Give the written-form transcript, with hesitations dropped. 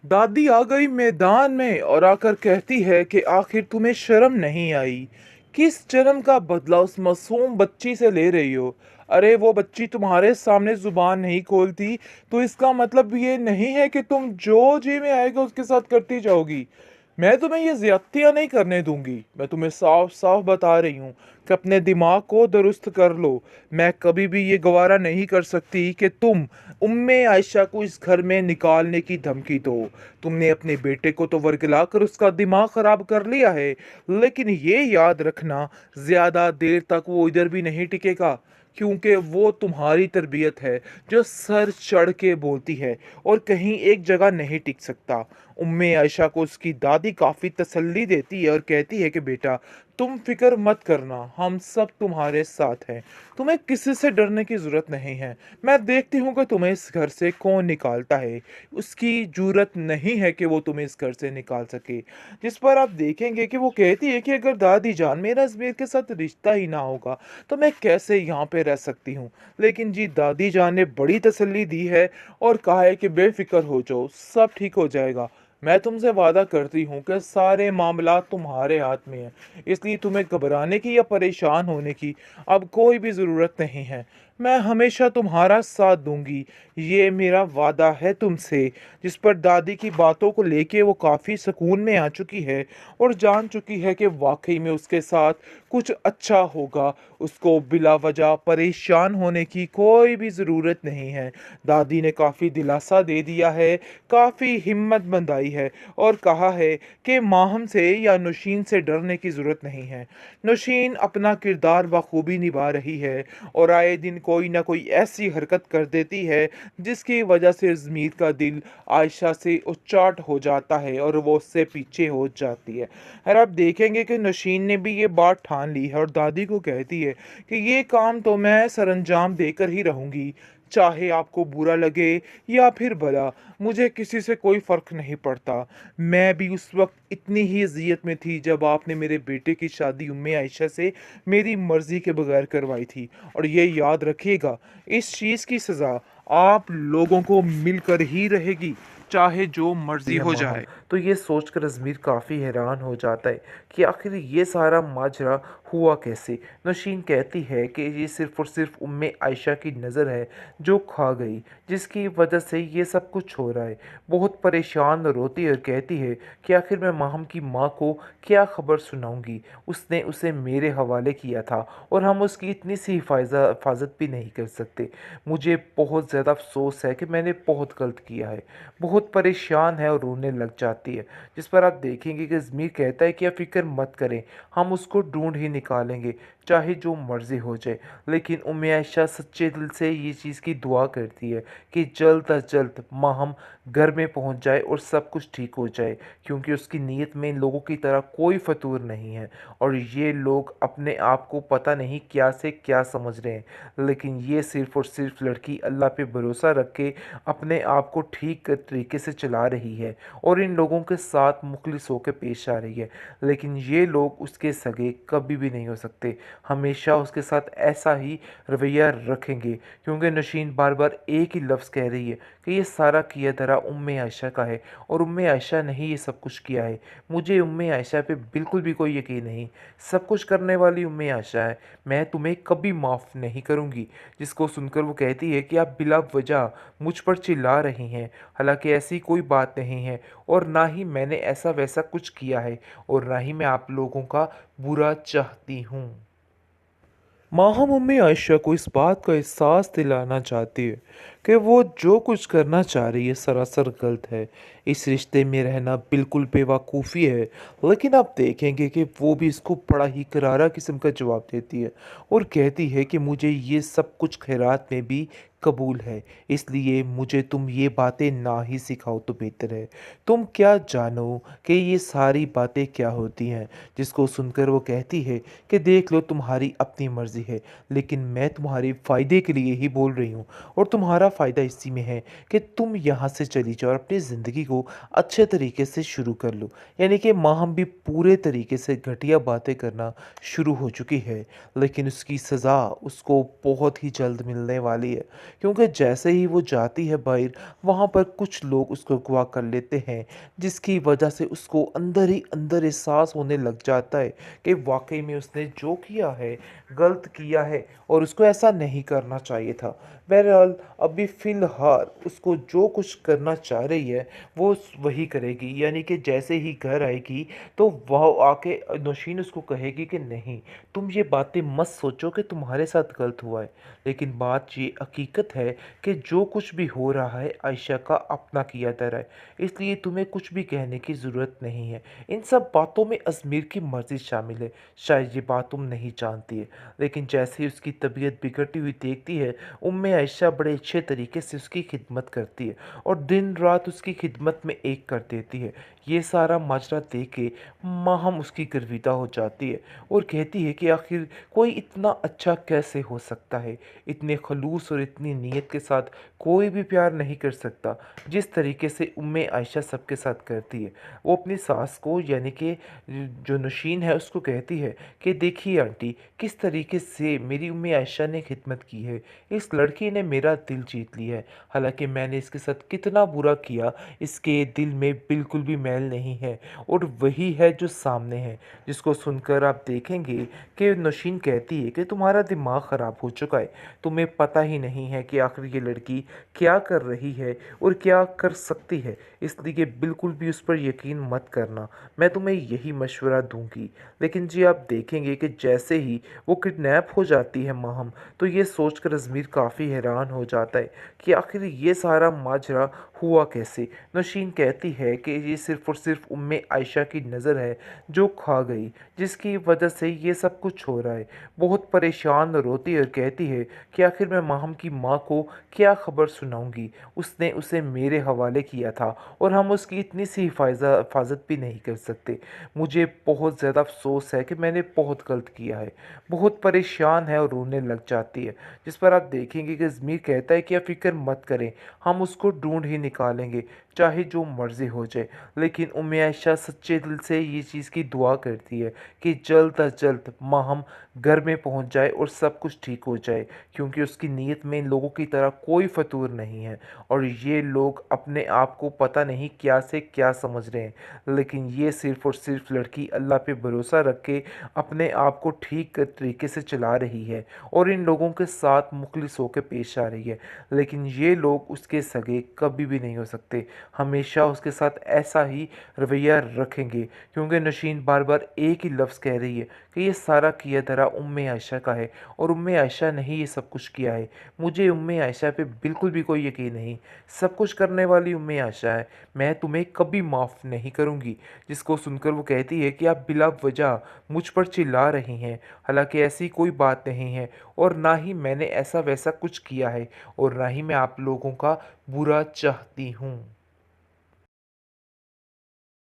दादी आ गई मैदान में और आकर कहती है कि आखिर तुम्हें शर्म नहीं आई। किस जन्म का बदला उस मासूम बच्ची से ले रही हो? अरे वो बच्ची तुम्हारे सामने जुबान नहीं खोलती, तो इसका मतलब ये नहीं है कि तुम जो जी में आएगा उसके साथ करती जाओगी। मैं तुम्हें ये ज्यादतियां नहीं करने दूंगी। मैं तुम्हें साफ साफ बता रही हूँ कि अपने दिमाग को दुरुस्त कर लो। मैं कभी भी ये गवारा नहीं कर सकती कि तुम उम्मे आयशा को इस घर में निकालने की धमकी दो। तुमने अपने बेटे को तो वर्गला कर उसका दिमाग खराब कर लिया है, लेकिन ये याद रखना, ज्यादा देर तक वो इधर भी नहीं टिकेगा, क्योंकि वो तुम्हारी तरबियत है जो सर चढ़ के बोलती है और कहीं एक जगह नहीं टिक सकता। उम्मे आयशा को उसकी दादी काफी तसल्ली देती है और कहती है कि बेटा, तुम फिक्र मत करना, हम सब तुम्हारे साथ हैं। तुम्हें किसी से डरने की जरूरत नहीं है। मैं देखती हूँ कि तुम्हें इस घर से कौन निकालता है। उसकी जरूरत नहीं है कि वो तुम्हें इस घर से निकाल सके। जिस पर आप देखेंगे कि वो कहती है कि अगर दादी जान मेरा अजमेर के साथ रिश्ता ही ना होगा तो मैं कैसे यहाँ पे रह सकती हूँ। लेकिन जी दादी जान ने बड़ी तसल्ली दी है और कहा है कि बेफिक्र हो जाओ, सब ठीक हो जाएगा। मैं तुमसे वादा करती हूँ कि सारे मामला तुम्हारे हाथ में है, इसलिए तुम्हें घबराने की या परेशान होने की अब कोई भी ज़रूरत नहीं है। मैं हमेशा तुम्हारा साथ दूंगी, ये मेरा वादा है तुमसे। जिस पर दादी की बातों को लेके वो काफ़ी सुकून में आ चुकी है और जान चुकी है कि वाकई में उसके साथ कुछ अच्छा होगा। उसको बिला वजह परेशान होने की कोई भी ज़रूरत नहीं है। दादी ने काफ़ी दिलासा दे दिया है, काफ़ी हिम्मत बंधाई है और कहा है कि माहम से या नौशीन से डरने की ज़रूरत नहीं है। नौशीन अपना किरदार बखूबी निभा रही है और आए दिन कोई ना कोई ऐसी हरकत कर देती है जिसकी वजह से ज़मीर का दिल आयशा से उच्चाट हो जाता है और वो उससे पीछे हो जाती है। और आप देखेंगे कि नौशीन ने भी ये बात ठान ली है और दादी को कहती है कि ये काम तो मैं सरंजाम देकर ही रहूंगी, चाहे आपको बुरा लगे या फिर भला, मुझे किसी से कोई फर्क नहीं पड़ता। मैं भी उस वक्त इतनी ही अजियत में थी जब आपने मेरे बेटे की शादी उम्मे आयशा से मेरी मर्जी के बगैर करवाई थी। और ये याद रखिएगा, इस चीज़ की सज़ा आप लोगों को मिलकर ही रहेगी, चाहे जो मर्जी है हो माहम। जाए। तो ये सोचकर अज़मीर काफ़ी हैरान हो जाता है कि आखिर ये सारा माजरा हुआ कैसे। नौशीन कहती है कि ये सिर्फ़ और सिर्फ उम्मे आयशा की नज़र है जो खा गई, जिसकी वजह से ये सब कुछ हो रहा है। बहुत परेशान रोती है और कहती है कि आखिर मैं माहम की माँ को क्या खबर सुनाऊंगी। उसने उसे मेरे हवाले किया था और हम उसकी इतनी सी हिफाजत भी नहीं कर सकते। मुझे बहुत ज़्यादा अफसोस है कि मैंने बहुत गलत किया है। बहुत परेशान है और रोने लग जाती है। जिस पर आप देखेंगे कि ज़मीर कहता है कि आप फ़िक्र मत करें, हम उसको ढूंढ ही निकालेंगे, चाहे जो मर्ज़ी हो जाए। लेकिन उम्मे आयशा सच्चे दिल से ये चीज़ की दुआ करती है कि जल्द अज जल्द माहम घर में पहुंच जाए और सब कुछ ठीक हो जाए, क्योंकि उसकी नीयत में इन लोगों की तरह कोई फतूर नहीं है और ये लोग अपने आप को पता नहीं क्या से क्या समझ रहे हैं। लेकिन ये सिर्फ़ और सिर्फ लड़की अल्लाह पे भरोसा रख के अपने आप को ठीक तरीके से चला रही है और इन लोगों के साथ मुखलिस होकर पेश आ रही है। लेकिन ये लोग उसके सगे कभी भी नहीं हो सकते, हमेशा उसके साथ ऐसा ही रवैया रखेंगे, क्योंकि नशीन बार बार एक ही लफ्ज़ कह रही है कि ये सारा किया धरा उम्मे आयशा का है और उम्मे आयशा ने ही ये सब कुछ किया है। मुझे उम्मे आयशा पे बिल्कुल भी कोई यकीन नहीं, सब कुछ करने वाली उम्मे आयशा है, मैं तुम्हें कभी माफ़ नहीं करूँगी। जिसको सुनकर वो कहती है कि आप बिला वजह मुझ पर चिल्ला रही हैं, हालांकि ऐसी कोई बात नहीं है और ना ही मैंने ऐसा वैसा कुछ किया है और ना ही मैं आप लोगों का बुरा चाहती हूँ। माहम उम्मी आयशा को इस बात का एहसास दिलाना चाहती है कि वो जो कुछ करना चाह रही है सरासर गलत है। इस रिश्ते में रहना बिल्कुल बेवकूफ़ी है। लेकिन आप देखेंगे कि वो भी इसको बड़ा ही करारा किस्म का जवाब देती है और कहती है कि मुझे ये सब कुछ खैरात में भी कबूल है, इसलिए मुझे तुम ये बातें ना ही सिखाओ तो बेहतर है। तुम क्या जानो कि ये सारी बातें क्या होती हैं। जिसको सुनकर वो कहती है कि देख लो, तुम्हारी अपनी मर्ज़ी है, लेकिन मैं तुम्हारे फ़ायदे के लिए ही बोल रही हूँ और तुम्हारा फ़ायदा इसी में है कि तुम यहाँ से चली जाओ और अपनी ज़िंदगी को अच्छे तरीके से शुरू कर लो। यानी कि माहम भी पूरे तरीके से घटिया बातें करना शुरू हो चुकी है, लेकिन उसकी सज़ा उसको बहुत ही जल्द मिलने वाली है, क्योंकि जैसे ही वो जाती है बाहर, वहाँ पर कुछ लोग उसको अगवा कर लेते हैं, जिसकी वजह से उसको अंदर ही अंदर एहसास होने लग जाता है कि वाक़ई में उसने जो किया है, गलत किया है और उसको ऐसा नहीं करना चाहिए था। बहरहाल अभी फ़िलहाल उसको जो कुछ करना चाह रही है, वो वही करेगी। यानी कि जैसे ही घर आएगी, तो वह आके नौशीन उसको कहेगी कि नहीं, तुम ये बातें मत सोचो कि तुम्हारे साथ गलत हुआ है। लेकिन बात ये हकीकत है कि जो कुछ भी हो रहा है आयशा का अपना किया धरा है, इसलिए तुम्हें कुछ भी कहने की ज़रूरत नहीं है। इन सब बातों में अज़मीर की मर्ज़ी शामिल है, शायद ये बात तुम नहीं जानती है। लेकिन जैसे ही उसकी तबीयत बिगड़ती हुई देखती है, उम्मे आयशा बड़े अच्छे तरीके से उसकी खिदमत करती है और दिन रात उसकी खिदमत में एक कर देती है। ये सारा माजरा देख के माहम उसकी गर्विदा हो जाती है और कहती है कि आखिर कोई इतना अच्छा कैसे हो सकता है, इतने खलूस और इतनी नीयत के साथ कोई भी प्यार नहीं कर सकता जिस तरीके से उम्मे आयशा सबके साथ करती है। वो अपनी सास को यानी कि जो नौशीन है उसको कहती है कि देखिए आंटी, किस तरीके से मेरी उम्मे आयशा ने खिदमत की है, इस लड़की ने मेरा दिल जीत लिया है। हालांकि मैंने इसके साथ कितना बुरा किया, इसके दिल में बिल्कुल भी मैल नहीं है और वही है जो सामने है। जिसको सुनकर आप देखेंगे कि नौशीन कहती है कि तुम्हारा दिमाग ख़राब हो चुका है, तुम्हें पता ही नहीं है कि आखिर ये लड़की क्या कर रही है और क्या कर सकती है, इसलिए बिल्कुल भी उस पर यकीन मत करना, मैं तुम्हें यही मशवरा दूंगी। लेकिन जी आप देखेंगे कि जैसे ही वो किडनैप हो जाती है माहम, तो ये सोचकर अज़मीर काफ़ी हैरान हो जाता है कि आखिर ये सारा माजरा हुआ कैसे। नौशीन कहती है कि ये सिर्फ़ और सिर्फ उम्मे आयशा की नज़र है जो खा गई, जिसकी वजह से ये सब कुछ हो रहा है। बहुत परेशान रोती है और कहती है कि आखिर मैं माहम की माँ को क्या खबर सुनाऊंगी, उसने उसे मेरे हवाले किया था और हम उसकी इतनी सी हिफाजत भी नहीं कर सकते। मुझे बहुत ज़्यादा अफसोस है कि मैंने बहुत गलत किया है। बहुत परेशान है और रोने लग जाती है। जिस पर आप देखेंगे कि ज़मीर कहता है कि आप फ़िक्र मत करें, हम उसको ढूंढ ही निकालेंगे, चाहे जो मर्ज़ी हो जाए। लेकिन उम्मे आयशा सच्चे दिल से ये चीज़ की दुआ करती है कि जल्द अज जल्द माहम घर में पहुंच जाए और सब कुछ ठीक हो जाए, क्योंकि उसकी नीयत में इन लोगों की तरह कोई फतूर नहीं है और ये लोग अपने आप को पता नहीं क्या से क्या समझ रहे हैं। लेकिन ये सिर्फ़ और सिर्फ लड़की अल्लाह पे भरोसा रख के अपने आप को ठीक तरीके से चला रही है और इन लोगों के साथ मुखलिस होकर पेश आ रही है। लेकिन ये लोग उसके सगे कभी भी नहीं हो सकते, हमेशा उसके साथ ऐसा ही रवैया रखेंगे, क्योंकि नौशीन बार बार एक ही लफ्ज़ कह रही है कि ये सारा किया धरा उम्मे आयशा का है और उम्मे आयशा ने ही ये सब कुछ किया है। मुझे उम्मे आयशा पे बिल्कुल भी कोई यकीन नहीं, सब कुछ करने वाली उम्मे आयशा है, मैं तुम्हें कभी माफ़ नहीं करूँगी। जिसको सुनकर वो कहती है कि आप बिला वजह मुझ पर चिल्ला रही हैं, हालांकि ऐसी कोई बात नहीं है और ना ही मैंने ऐसा वैसा कुछ किया है और ना ही मैं आप लोगों का बुरा चाहती हूँ।